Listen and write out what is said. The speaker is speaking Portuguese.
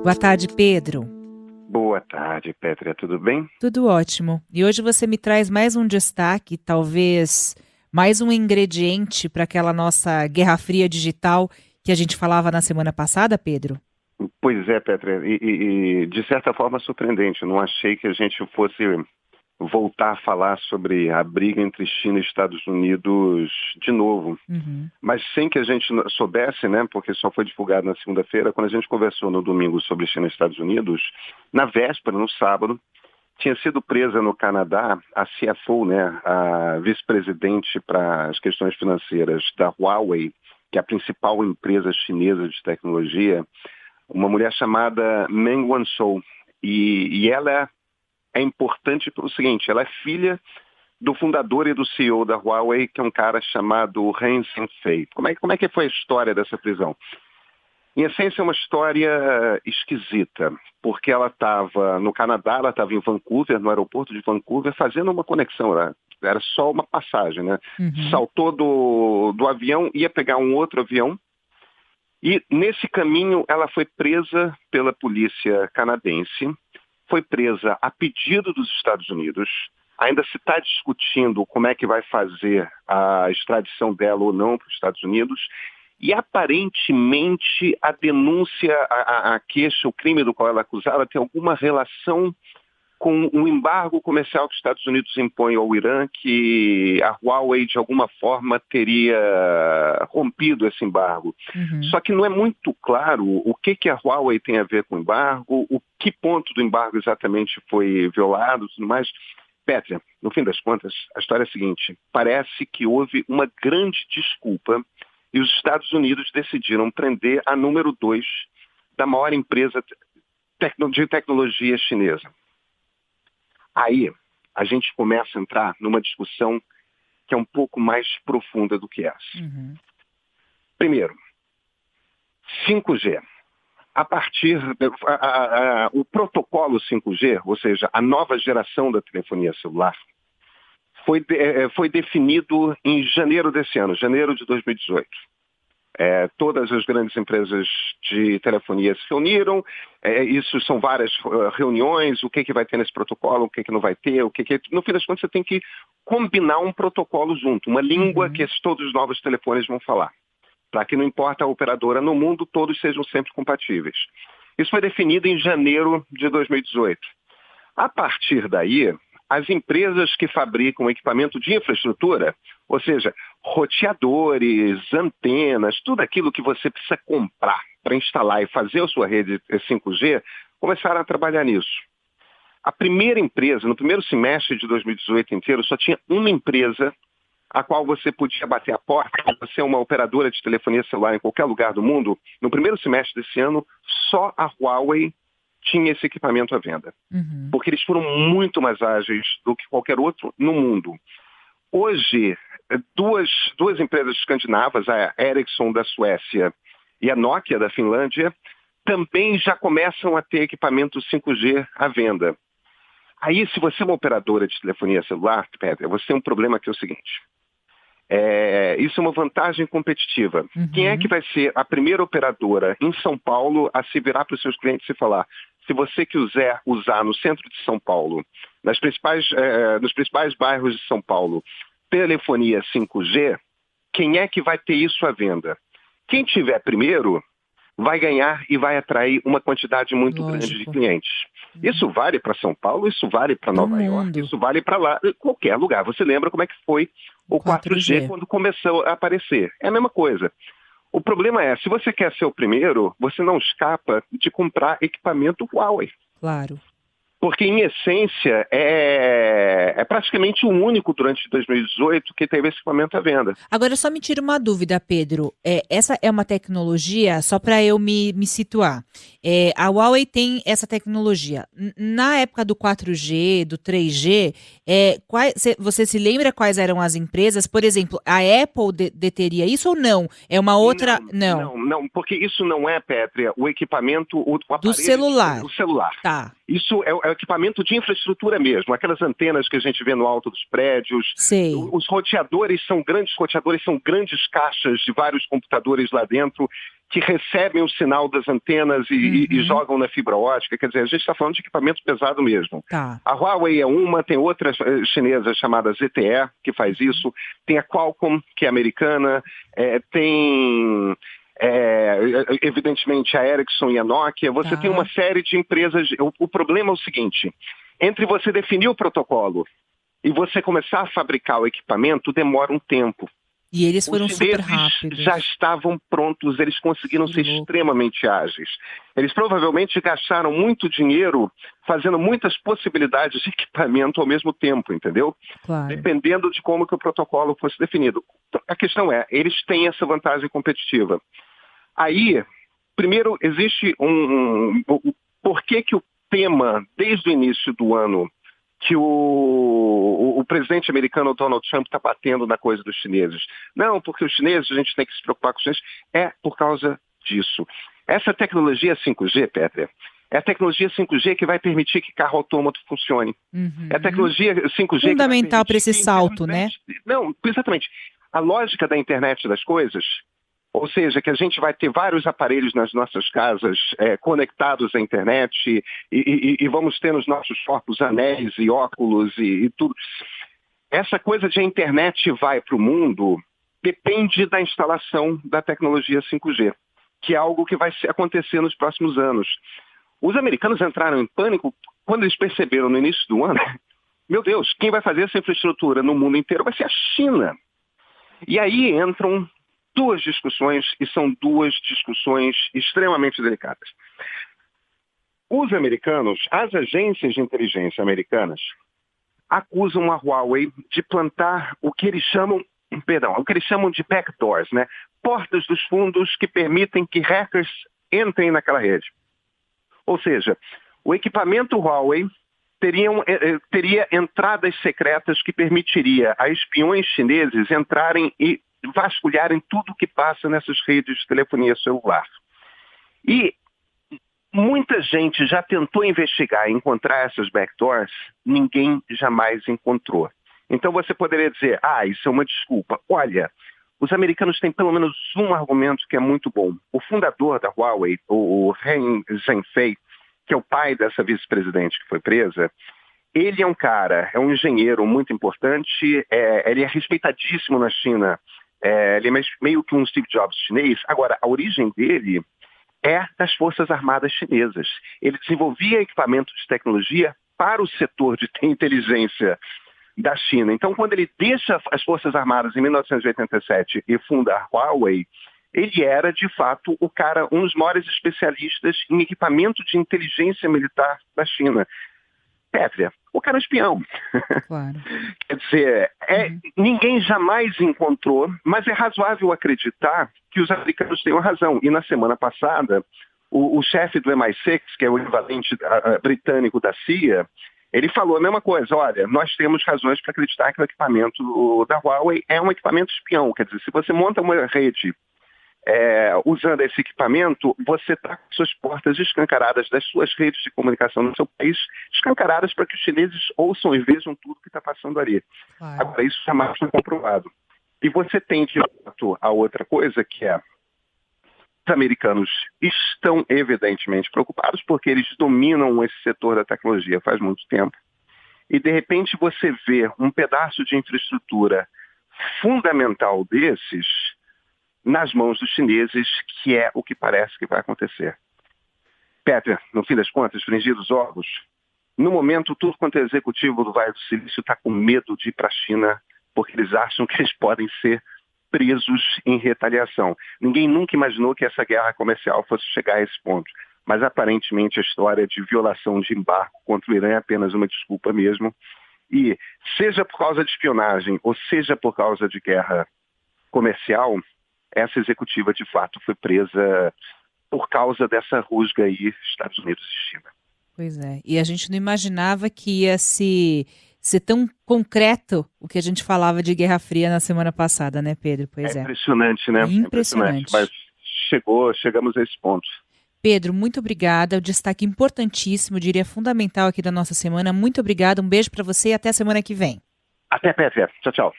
Boa tarde, Pedro. Boa tarde, Pétria, tudo bem? Tudo ótimo. E hoje você me traz mais um destaque, talvez mais um ingrediente para aquela nossa Guerra Fria digital que a gente falava na semana passada, Pedro? Pois é, Pétria, e de certa forma surpreendente. Eu não achei que a gente fosse voltar a falar sobre a briga entre China e Estados Unidos de novo. Mas sem que a gente soubesse, né, porque só foi divulgado na segunda-feira, quando a gente conversou no domingo sobre China e Estados Unidos, na véspera, no sábado, tinha sido presa no Canadá a CFO, né, a vice-presidente para as questões financeiras da Huawei, que é a principal empresa chinesa de tecnologia, uma mulher chamada Meng Wanzhou. E ela é importante pelo seguinte, ela é filha do fundador e do CEO da Huawei, que é um cara chamado Ren Zhengfei. Como é que foi a história dessa prisão? Em essência, é uma história esquisita, porque ela estava no Canadá, ela estava em Vancouver, no aeroporto de Vancouver, fazendo uma conexão, era só uma passagem, né? Saltou do avião, ia pegar um outro avião, e nesse caminho ela foi presa pela polícia canadense, foi presa a pedido dos Estados Unidos. Ainda se está discutindo como é que vai fazer a extradição dela ou não para os Estados Unidos. E aparentemente a denúncia, a queixa, o crime do qual ela é acusada tem alguma relação com o embargo comercial que os Estados Unidos impõem ao Irã, que a Huawei de alguma forma teria rompido esse embargo. Só que não é muito claro o que a Huawei tem a ver com o embargo, o que ponto do embargo exatamente foi violado e tudo mais. Pétria, no fim das contas, a história é a seguinte, parece que houve uma grande desculpa e os Estados Unidos decidiram prender a número 2 da maior empresa de tecnologia chinesa. Aí, a gente começa a entrar numa discussão que é um pouco mais profunda do que essa. Primeiro, 5G. A partir o protocolo 5G, ou seja, a nova geração da telefonia celular, foi definido em janeiro desse ano, janeiro de 2018. Todas as grandes empresas de telefonia se reuniram, isso são várias reuniões, o que vai ter nesse protocolo, o que não vai ter, no fim das contas você tem que combinar um protocolo junto, uma língua que todos os novos telefones vão falar, para que não importa a operadora no mundo, todos sejam sempre compatíveis. Isso foi definido em janeiro de 2018. A partir daí, as empresas que fabricam equipamento de infraestrutura, ou seja, roteadores, antenas, tudo aquilo que você precisa comprar para instalar e fazer a sua rede 5G, começaram a trabalhar nisso. A primeira empresa, no primeiro semestre de 2018 inteiro, só tinha uma empresa a qual você podia bater a porta, você é uma operadora de telefonia celular em qualquer lugar do mundo. No primeiro semestre desse ano, só a Huawei tinha esse equipamento à venda. Porque eles foram muito mais ágeis do que qualquer outro no mundo. Hoje, duas empresas escandinavas, a Ericsson da Suécia e a Nokia da Finlândia, também já começam a ter equipamento 5G à venda. Aí, se você é uma operadora de telefonia celular, Pedro, você tem um problema que é o seguinte. Isso é uma vantagem competitiva. Quem é que vai ser a primeira operadora em São Paulo a se virar para os seus clientes e falar, se você quiser usar no centro de São Paulo, nos principais bairros de São Paulo, telefonia 5G, quem é que vai ter isso à venda? Quem tiver primeiro vai ganhar e vai atrair uma quantidade muito grande de clientes. Isso vale para São Paulo, isso vale para Nova York, isso vale para lá, qualquer lugar. Você lembra como é que foi o 4G quando começou a aparecer? É a mesma coisa. O problema é, se você quer ser o primeiro, você não escapa de comprar equipamento Huawei. Claro. Porque, em essência, é praticamente o único durante 2018 que teve esse equipamento à venda. Agora, só me tira uma dúvida, Pedro. Essa é uma tecnologia, só para eu me situar. A Huawei tem essa tecnologia. Na época do 4G, do 3G, você se lembra quais eram as empresas? Por exemplo, a Apple deteria isso ou não? É uma outra... Não, porque isso não é, Pétria, o equipamento, o aparelho... Do celular. O celular. Tá. Isso é equipamento de infraestrutura mesmo, aquelas antenas que a gente vê no alto dos prédios. Sei. Os roteadores são grandes caixas de vários computadores lá dentro que recebem o sinal das antenas e jogam na fibra ótica. Quer dizer, a gente está falando de equipamento pesado mesmo. Tá. A Huawei é uma, tem outra chinesa chamada ZTE, que faz isso, tem a Qualcomm, que é americana, tem... evidentemente a Ericsson e a Nokia, você tem uma série de empresas. O problema é o seguinte, entre você definir o protocolo e você começar a fabricar o equipamento, demora um tempo. E eles foram Os super chineses rápidos. já estavam prontos, eles conseguiram ser extremamente ágeis. Eles provavelmente gastaram muito dinheiro fazendo muitas possibilidades de equipamento ao mesmo tempo, entendeu? Claro. Dependendo de como que o protocolo fosse definido. A questão é, eles têm essa vantagem competitiva. Aí, primeiro, existe por que o tema, desde o início do ano, que o presidente americano Donald Trump está batendo na coisa dos chineses? Não, porque os chineses, a gente tem que se preocupar com os chineses. É por causa disso. Essa tecnologia 5G, Petra, é a tecnologia 5G que vai permitir que carro autônomo funcione. É a tecnologia 5G fundamental para esse salto, né? Não, exatamente. A lógica da internet das coisas, ou seja, que a gente vai ter vários aparelhos nas nossas casas conectados à internet e vamos ter nos nossos corpos anéis e óculos e tudo. Essa coisa de a internet vai para o mundo depende da instalação da tecnologia 5G, que é algo que vai acontecer nos próximos anos. Os americanos entraram em pânico quando eles perceberam no início do ano, meu Deus, quem vai fazer essa infraestrutura no mundo inteiro vai ser a China. E aí entram duas discussões, e são duas discussões extremamente delicadas. Os americanos, as agências de inteligência americanas, acusam a Huawei de plantar o que eles chamam de backdoors, né? Portas dos fundos que permitem que hackers entrem naquela rede. Ou seja, o equipamento Huawei teria entradas secretas que permitiria a espiões chineses entrarem e vasculharem tudo o que passa nessas redes de telefonia celular. E muita gente já tentou investigar e encontrar essas backdoors, ninguém jamais encontrou. Então você poderia dizer, isso é uma desculpa. Olha, os americanos têm pelo menos um argumento que é muito bom. O fundador da Huawei, o Ren Zhengfei, que é o pai dessa vice-presidente que foi presa, ele é um engenheiro muito importante, ele é respeitadíssimo na China, ele é meio que um Steve Jobs chinês. Agora, a origem dele é das Forças Armadas chinesas. Ele desenvolvia equipamentos de tecnologia para o setor de inteligência da China. Então, quando ele deixa as Forças Armadas em 1987 e funda a Huawei, ele era, de fato, um dos maiores especialistas em equipamento de inteligência militar da China. Pétrea, o cara é espião. Claro. Quer dizer, ninguém jamais encontrou, mas é razoável acreditar que os americanos tenham razão. E na semana passada, o chefe do MI6, que é o equivalente britânico da CIA, ele falou a mesma coisa. Olha, nós temos razões para acreditar que o equipamento da Huawei é um equipamento espião. Quer dizer, se você monta uma rede usando esse equipamento, você está com suas portas escancaradas das suas redes de comunicação no seu país, escancaradas para que os chineses ouçam e vejam tudo que está passando ali. Claro. Agora, isso jamais foi comprovado. E você tem, de fato, a outra coisa, que é os americanos estão evidentemente preocupados porque eles dominam esse setor da tecnologia faz muito tempo. E, de repente, você vê um pedaço de infraestrutura fundamental desses nas mãos dos chineses, que é o que parece que vai acontecer. Peter, no fim das contas, fringidos ovos, no momento, tudo quanto é executivo do Vale do Silício está com medo de ir para a China, porque eles acham que eles podem ser presos em retaliação. Ninguém nunca imaginou que essa guerra comercial fosse chegar a esse ponto. Mas, aparentemente, a história de violação de embargo contra o Irã é apenas uma desculpa mesmo. E, seja por causa de espionagem, ou seja por causa de guerra comercial, essa executiva, de fato, foi presa por causa dessa rusga aí, Estados Unidos e China. Pois é. E a gente não imaginava que ia ser tão concreto o que a gente falava de Guerra Fria na semana passada, né, Pedro? Pois é. Impressionante, né? Impressionante. Mas chegamos a esse ponto. Pedro, muito obrigada. O destaque importantíssimo, eu diria fundamental aqui da nossa semana. Muito obrigada, um beijo para você e até a semana que vem. Até, Peter. Tchau, tchau.